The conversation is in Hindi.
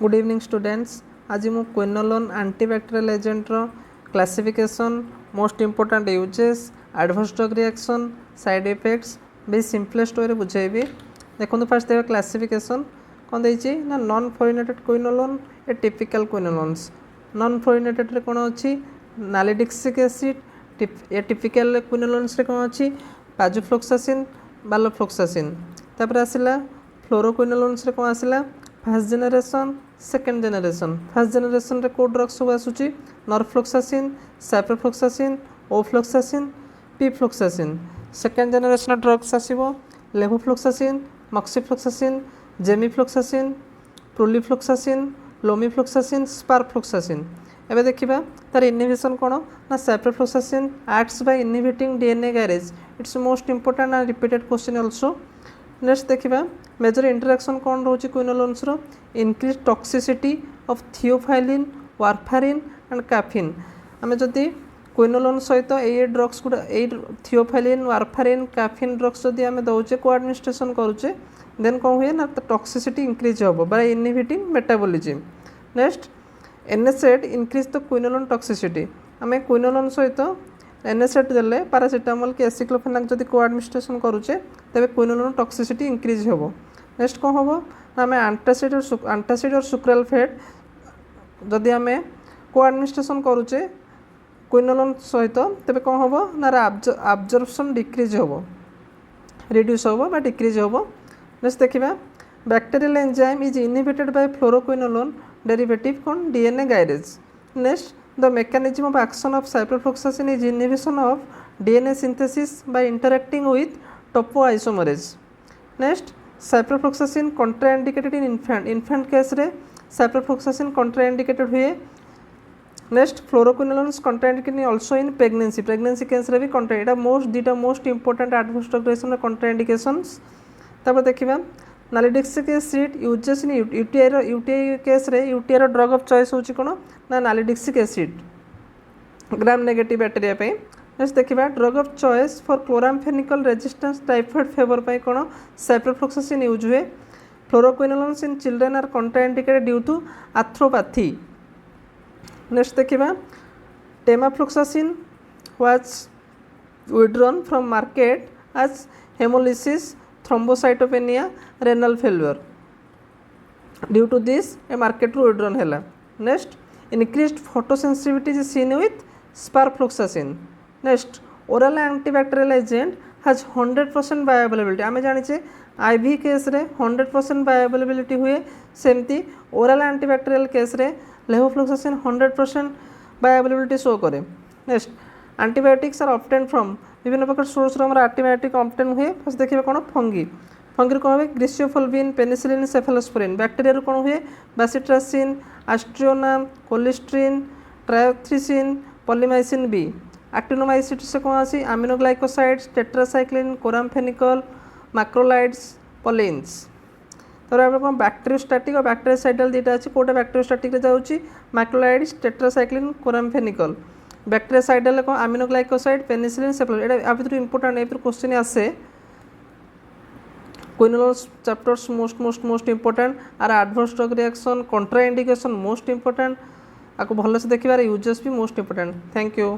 Good evening students. आज मु क्विनोलोन एंटीबैक्टेरियल एजेंट रो classification, most important uses, adverse drug reaction, side effects बे सिंपलेस्ट वे बुझेबी। देखो फास्ट देखा क्लासिफिकेशन कौन देछि ना non fluorinated quinolone atypical quinolones. Non fluorinated रे कोन अछि नालिडिक्सिक एसिड। ए टिपिकल क्विनोलोन्स रे कोन अछि पाजोफ्लोक्सासिन, बालोफ्लोक्सासिन। तापर आसिला फ्लोरोक्विनोलोन्स रे कोन आसिला first generation, second generation. First generation रे कोड ड्रग्स सब आसुची norfloxacin, ciprofloxacin, ofloxacin, pefloxacin. Second generation drugs आसीबो levofloxacin, moxifloxacin, gemifloxacin, prulifloxacin, lomefloxacin, sparfloxacin. एबे देखिबा तार इनहिबिशन कोन ना ciprofloxacin acts by inhibiting DNA gyrase. It's most important and repeated question also. Next देखिबा मेजर इंटरेक्शन कौन रोचे क्विनोलोन्स रो increase toxicity of theophylline, warfarin and caffeine. आम जदि क्विनोलोन सहित ये ड्रग्स गुड़ा ये थियोफाइलिन, वारफारिन, कैफिन ड्रग्स जदि आम दौचे को एडमिनिस्ट्रेशन करुचे देन कौन हुए ना टॉक्सिसिटी इंक्रीज हम by inhibiting metabolism. Next NSAID increase the quinolone toxicity. आम क्विनोलोन सहित एनएसएड देले पैरासिटामोल कि एसिक्लोफेनाक जदि को एडमिनिस्ट्रेशन करुचे तेरे क्विनोलोन टॉक्सिसिटी इंक्रीज हम। नेक्स्ट कौन हम ना आम एंटासिड और सुक्राल्फेट जदि आम को एडमिनिस्ट्रेशन करुचे क्विनोलोन सहित तेरे कौन हम ना आब्जर्प्शन डिक्रीज हम, रिड्यूस हम बा डिक्रीज हम। नेक्स्ट देखिबा bacterial enzyme is inhibited by fluoroquinolone derivative कौन DNA gyrase. Next the mechanism of action of cyprofloxacin is inhibition of DNA synthesis by interacting with topoisomerase. Next cyprofloxacin contraindicated in infant case रे cyprofloxacin contraindicated हुए। Next fluoroquinolones contraindicated also in pregnancy case रे भी contra एटा दीटा most important adverse drug reaction रे contraindications। तापर देखिबा nalidixic acid uses in UTI case रे यूटीआई रो ड्रग ऑफ चॉइस होची कोन ना nalidixic acid gram negative bacteria पे। नेक्स्ट देखिबा drug of choice for chloramphenicol resistance typhoid fever पे कोन सैप्रोफ्लोक्सासिन यूज हुए। Fluoroquinolones in children are contraindicated due to arthropathy. Next देखिबा टेमाफ्लोक्सासिन was withdrawn from market as hemolysis, thrombocytopenia, renal failure. Due to this a market ru withdrawn hela. Next increased photosensitivity is seen with sparfloxacin. Next oral antibacterial agent has 100% bioavailability। आमे जानिचे IV केस रे 100% bioavailability हुए, सेमती oral antibacterial केस रे levofloxacin 100% bioavailability शो करे। Next antibiotics are obtained from विभिन्न प्रकार सोर्स रो एंटीबायोटिक ऑब्टेन हुए। फर्स्ट देखिबा कोन फंगी कौन हुए ग्रीसियोफोल्विन, पेनिसिलिन, सेफेलोस्पोरिन। बैक्टीरिया कौन हुए बासिट्रासिन, एस्ट्रियोनाम, कोलिस्ट्रीन, ट्रायोथ्रिसिन, पॉलीमाइसिन बी। एक्टिनोमाइसिट से कौन आसी अमीनोग्लाइकोसाइड्स, टेट्रासाइक्लिन, कोरामफेनिकल, मैक्रोलाइड्स, पॉलिन्स। तर आप कौन बैक्टेरियोस्टैटिक और बैक्टेरियोसाइडल दुटा अच्छी कोटा बैक्टेरियोस्टैटिक जाऊँगी मैक्रोलाइड्स, टेट्रासाइक्लिन, कोरामफेनिकल। बैक्टेरियोसाइडल कौन अमीनोग्लाइकोसाइड, पेनिसिलिन, सेफेलोस्पोरिन। एटा आ भितर इंपोर्टेंट ए क्वेश्चन आसे quinolones chapters most important are adverse drug reaction contraindication most important. आपको भल से देखिबार यूजेस भी मोस्ट इंपोर्टेंट। Thank you.